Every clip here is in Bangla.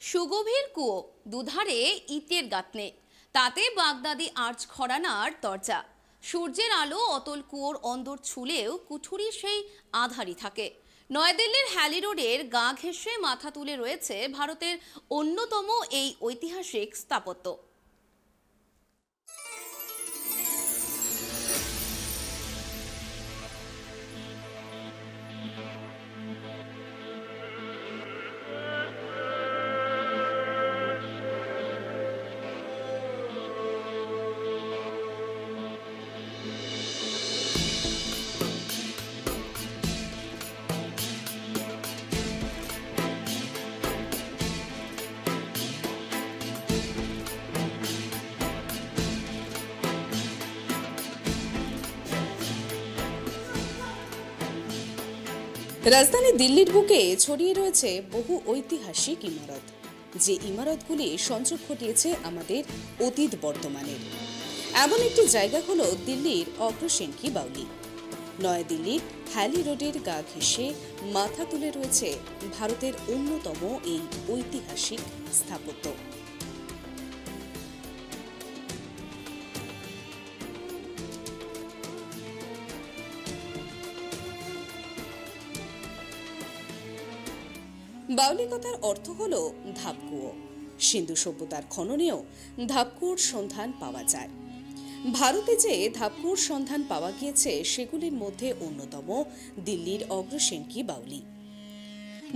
সুগভীর কুয়ো, দুধারে ইটের গাঁথনি, তাতে বাগদাদি আর্চ ঘরানার দরজা। সূর্যের আলো অতল কুয়োর অন্দর ছুলেও কুঠুরি সেই আধারই থাকে। নয়াদিল্লির হ্যালি রোডের গা ঘেঁষে মাথা তুলে রয়েছে ভারতের অন্যতম এই ঐতিহাসিক স্থাপত্য। রাজধানী দিল্লির বুকে ছড়িয়ে রয়েছে বহু ঐতিহাসিক ইমারত, যে ইমারতগুলি সংযোগ ঘটিয়েছে আমাদের অতীত বর্তমানের। এমন একটি জায়গা হলো দিল্লির অগ্রসেনকি বাউলি। নয়াদিল্লির হ্যালি রোডের গা ঘেঁষে মাথা তুলে রয়েছে ভারতের অন্যতম এই ঐতিহাসিক স্থাপত্য। বাউলি কথার অর্থ হল ধাপকুয়ো। সিন্ধু সভ্যতার খননেও ধাপকুয়োর সন্ধান পাওয়া যায়। ভারতে যে ধাপকুয়োর সন্ধান পাওয়া গিয়েছে সেগুলির মধ্যে অন্যতম দিল্লির অগ্রসেনকি বাউলি।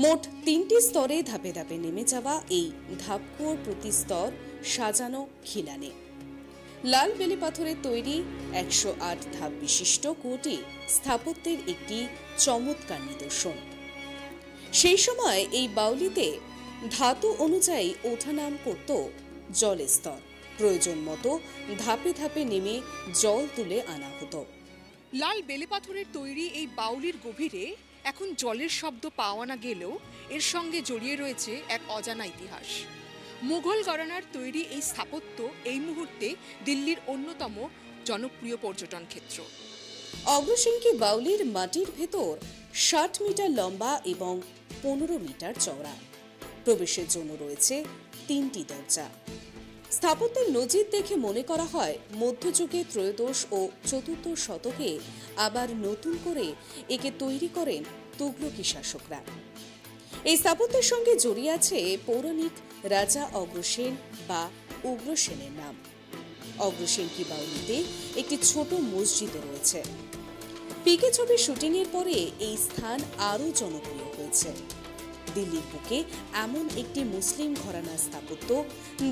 মোট 3টি স্তরে ধাপে ধাপে নেমে যাওয়া এই ধাপকুয়োর প্রতি স্তর সাজানো খিলানে। লাল বেলে পাথরের তৈরি 108 ধাপ বিশিষ্ট কুয়োটি স্থাপত্যের একটি চমৎকার নিদর্শন। সেই সময় এই বাউলিতে ধাতু অনুযায়ী ওঠানাম করত জলের স্তর। প্রয়োজন মতো ধাপে ধাপে নেমে জল তুলে আনা হতো। লাল বেলে পাথরের তৈরি এই বাউলির গভীরে এখন জলের শব্দ পাওয়া না গেলেও এর সঙ্গে জড়িয়ে রয়েছে এক অজানা ইতিহাস। মুঘল ঘরানার তৈরি এই স্থাপত্য এই মুহূর্তে দিল্লির অন্যতম জনপ্রিয় পর্যটন ক্ষেত্র। অগ্রসেনকি বাউলির মাটির ভেতর 60 মিটার লম্বা এবং 15 মিটার চওড়া। প্রবেশের জন্য রয়েছে 3টি দরজা। স্থাপত্যের নজির দেখে মনে করা হয় মধ্যযুগে ত্রয়োদশ ও চতুর্থ শতকে আবার নতুন করে একে তৈরি করেন তুগলকি শাসকরা। এই স্থাপত্যের সঙ্গে জড়িয়ে আছে পৌরাণিক রাজা অগ্রসেন বা উগ্রসেনের নাম। অগ্রসেনকি বাউলিতে একটি ছোট মসজিদও রয়েছে। পিকে ছবির শুটিংয়ের পরে এই স্থান আরও জনপ্রিয় হয়েছে। দিল্লির বুকে এমন একটি মুসলিম ঘরানার স্থাপত্য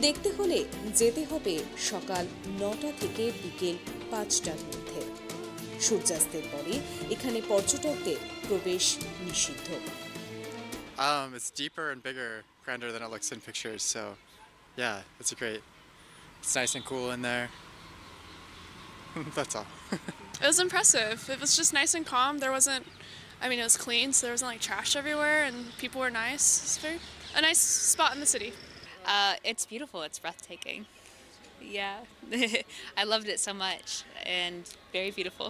দেখতে হলে যেতে হবে সকাল 9টা থেকে বিকেল 5টার মধ্যে। সূর্যাস্তের পরে এখানে পর্যটকদের প্রবেশ নিষিদ্ধ। It's deeper and bigger, grander than it looks in pictures. So, yeah, it's nice and cool in there. That's all. It was impressive. It was just nice and calm. It was clean, so there wasn't like trash everywhere, and people were nice. It's a nice spot in the city. It's beautiful. It's breathtaking. Yeah, I loved it so much, and very beautiful.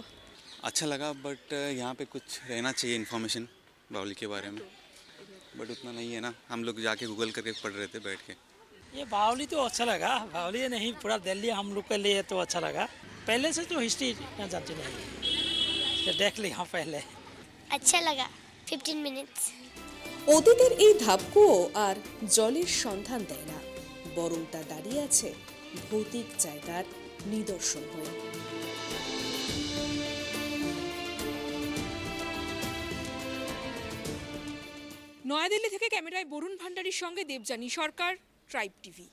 अच्छा लगा, बट यहाँ पे कुछ रहना चाहिए इन्फॉर्मेशन बाउली के बारे में, बट उतना नहीं है ना। हम लोग जाके गूगल करके पढ़ रहे थे बैठ के। ये बाउली तो अच्छा लगा, बाउली नहीं पूरा दिल्ली हम लोग के लिए तो अच्छा लगा। पहले से तो हिस्ट्री ना जानते नहीं, तो देख लिया पहले। अच्छा लगा 15 মিনিটস। অতীতের এই ধাপকুয়ো আর জলের সন্ধান দেয় না, বরং তা দাঁড়িয়ে আছে ভৌতিক জায়গার নিদর্শন হয়ে। নয়াদিল্লি থেকে ক্যামেরায় বরুণ ভান্ডারীর সঙ্গে দেবযানী সরকার, ট্রাইব টিভি।